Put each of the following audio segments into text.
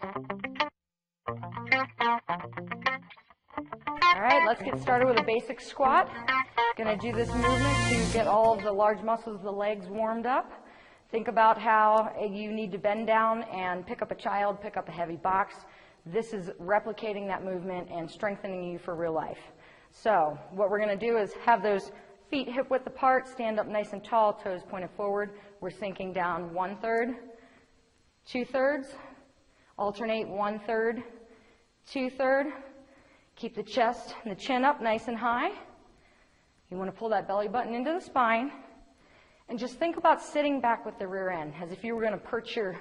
All right, let's get started with a basic squat. Going to do this movement to get all of the large muscles of the legs warmed up. Think about how you need to bend down and pick up a child, pick up a heavy box. This is replicating that movement and strengthening you for real life. So what we're going to do is have those feet hip width apart, stand up nice and tall, toes pointed forward. We're sinking down 1/3, 2/3, alternate 1/3, 2/3. Keep the chest and the chin up nice and high. You want to pull that belly button into the spine. And just think about sitting back with the rear end as if you were going to perch your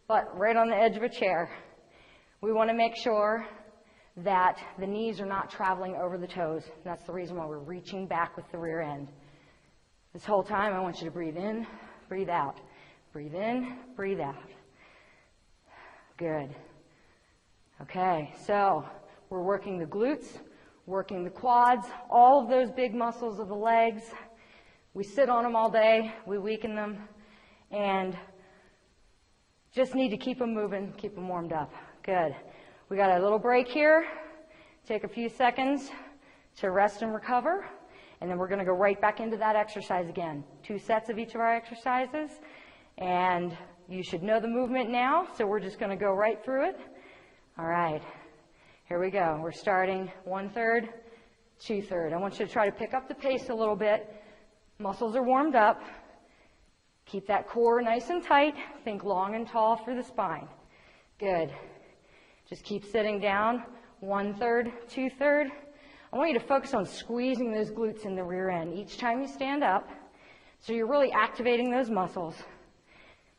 butt right on the edge of a chair. We want to make sure that the knees are not traveling over the toes. That's the reason why we're reaching back with the rear end. This whole time, I want you to breathe in, breathe out. Breathe in, breathe out. Good. Okay, so we're working the glutes, working the quads, all of those big muscles of the legs. We sit on them all day, we weaken them, and just need to keep them moving, keep them warmed up. Good. We got a little break here. Take a few seconds to rest and recover, and then we're going to go right back into that exercise again. 2 sets of each of our exercises, and you should know the movement now, so we're just going to go right through it. All right. Here we go. We're starting 1/3, 2/3. I want you to try to pick up the pace a little bit. Muscles are warmed up. Keep that core nice and tight. Think long and tall through the spine. Good. Just keep sitting down. 1/3, 2/3. I want you to focus on squeezing those glutes in the rear end each time you stand up. So you're really activating those muscles,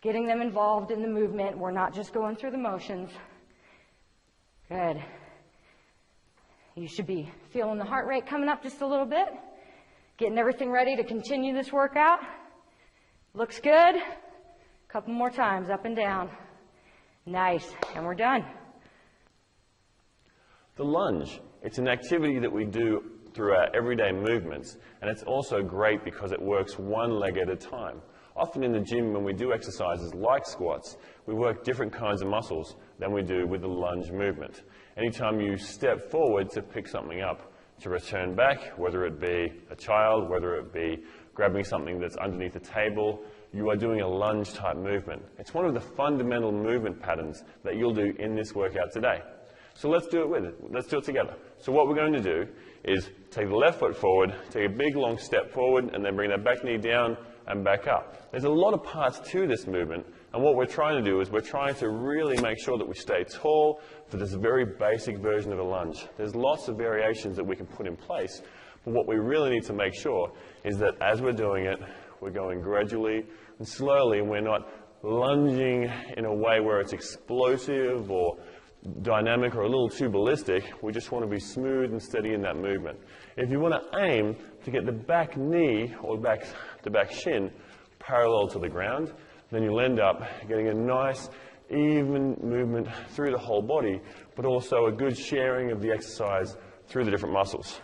getting them involved in the movement. We're not just going through the motions. Good. You should be feeling the heart rate coming up just a little bit. Getting everything ready to continue this workout. Looks good. A couple more times, up and down. Nice. And we're done. The lunge, it's an activity that we do through our everyday movements, and it's also great because it works one leg at a time. Often in the gym when we do exercises like squats, we work different kinds of muscles than we do with the lunge movement. Anytime you step forward to pick something up, to return back, whether it be a child, whether it be grabbing something that's underneath the table, you are doing a lunge type movement. It's one of the fundamental movement patterns that you'll do in this workout today. So let's do it with it. Let's do it together. So what we're going to do is take the left foot forward, take a big long step forward, and then bring that back knee down and back up. There's a lot of parts to this movement, and what we're trying to do is we're trying to really make sure that we stay tall for this very basic version of a lunge. There's lots of variations that we can put in place, but what we really need to make sure is that as we're doing it, we're going gradually and slowly, and we're not lunging in a way where it's explosive or dynamic or a little too ballistic. We just want to be smooth and steady in that movement. If you want to aim to get the back knee or the back shin parallel to the ground, then you'll end up getting a nice even movement through the whole body, but also a good sharing of the exercise through the different muscles.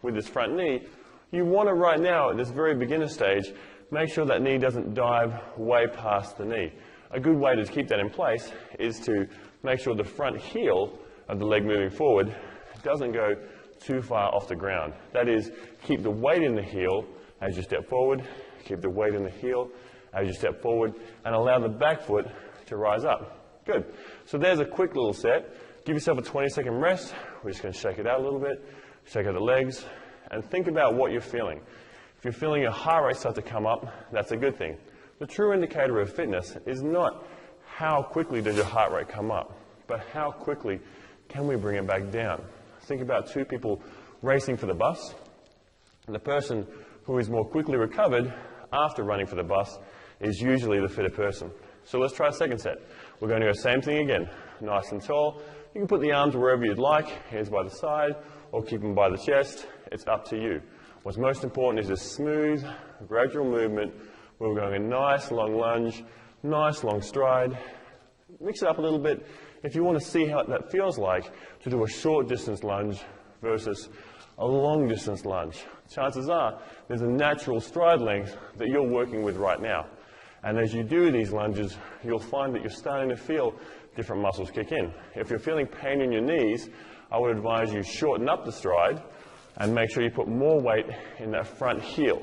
With this front knee, you want to right now at this very beginner stage make sure that knee doesn't dive way past the knee. A good way to keep that in place is to make sure the front heel of the leg moving forward doesn't go too far off the ground. That is, keep the weight in the heel as you step forward, keep the weight in the heel as you step forward, and allow the back foot to rise up. Good. So there's a quick little set. Give yourself a 20-second rest. We're just going to shake it out a little bit, shake out the legs, and think about what you're feeling. If you're feeling your heart rate start to come up, that's a good thing. The true indicator of fitness is not how quickly does your heart rate come up, but how quickly can we bring it back down. Think about 2 people racing for the bus, and the person who is more quickly recovered after running for the bus is usually the fitter person. So let's try a second set. We're going to go same thing again, nice and tall. You can put the arms wherever you'd like, hands by the side, or keep them by the chest. It's up to you. What's most important is a smooth, gradual movement where we're going a nice long lunge, nice long stride. Mix it up a little bit if you want to see how that feels like to do a short distance lunge versus a long distance lunge. Chances are there's a natural stride length that you're working with right now. And as you do these lunges, you'll find that you're starting to feel different muscles kick in. If you're feeling pain in your knees, I would advise you shorten up the stride and make sure you put more weight in that front heel.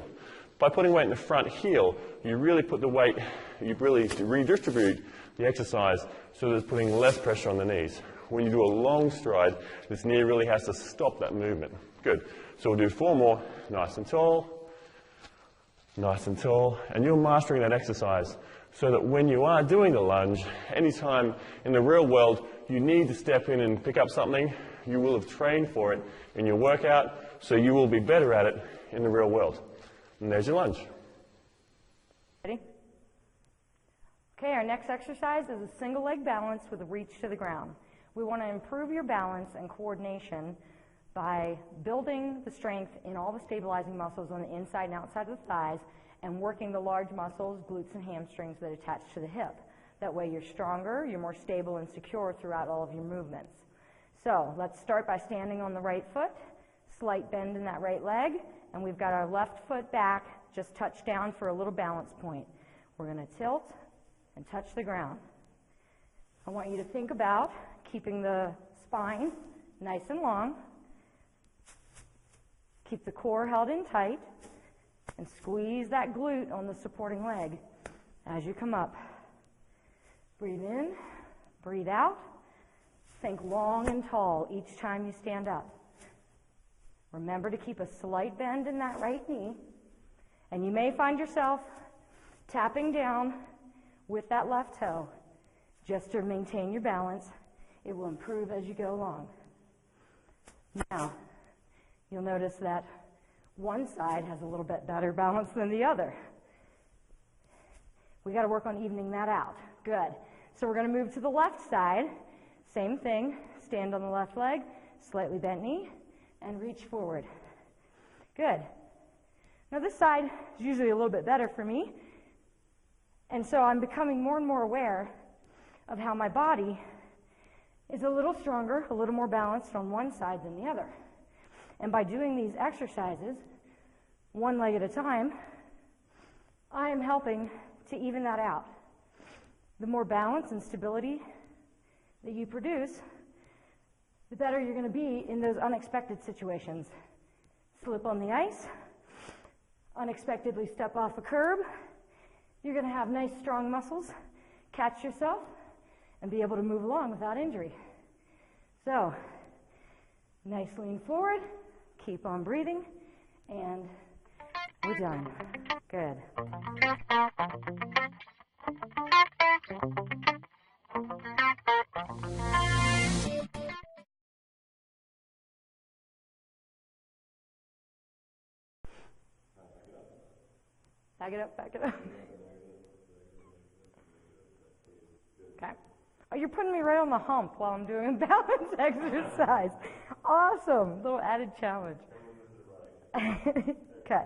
By putting weight in the front heel, you really put the weight, you really redistribute the exercise so that it's putting less pressure on the knees. When you do a long stride, this knee really has to stop that movement. Good. So we'll do 4 more, nice and tall, and you're mastering that exercise so that when you are doing the lunge, anytime in the real world you need to step in and pick up something, you will have trained for it in your workout, so you will be better at it in the real world. And there's your lunge. Ready? Okay, our next exercise is a single leg balance with a reach to the ground. We want to improve your balance and coordination by building the strength in all the stabilizing muscles on the inside and outside of the thighs and working the large muscles, glutes and hamstrings that attach to the hip. That way you're stronger, you're more stable and secure throughout all of your movements. So let's start by standing on the right foot, slight bend in that right leg, and we've got our left foot back, just touch down for a little balance point. We're going to tilt and touch the ground. I want you to think about keeping the spine nice and long. Keep the core held in tight and squeeze that glute on the supporting leg as you come up. Breathe in, breathe out. Think long and tall each time you stand up. Remember to keep a slight bend in that right knee, and you may find yourself tapping down with that left toe just to maintain your balance. It will improve as you go along. Now, you'll notice that one side has a little bit better balance than the other. We got to work on evening that out. Good. So we're going to move to the left side. Same thing. Stand on the left leg, slightly bent knee, and reach forward. Good. Now this side is usually a little bit better for me, and so I'm becoming more and more aware of how my body is a little stronger, a little more balanced on one side than the other. And by doing these exercises, one leg at a time, I am helping to even that out. The more balance and stability that you produce, the better you're going to be in those unexpected situations. Slip on the ice, unexpectedly step off a curb. You're going to have nice, strong muscles, catch yourself, and be able to move along without injury. So, nice lean forward, keep on breathing, and we're done. Good. Back it up, back it up. Okay. Oh, you're putting me right on the hump while I'm doing a balance exercise. Awesome. Little added challenge. Okay.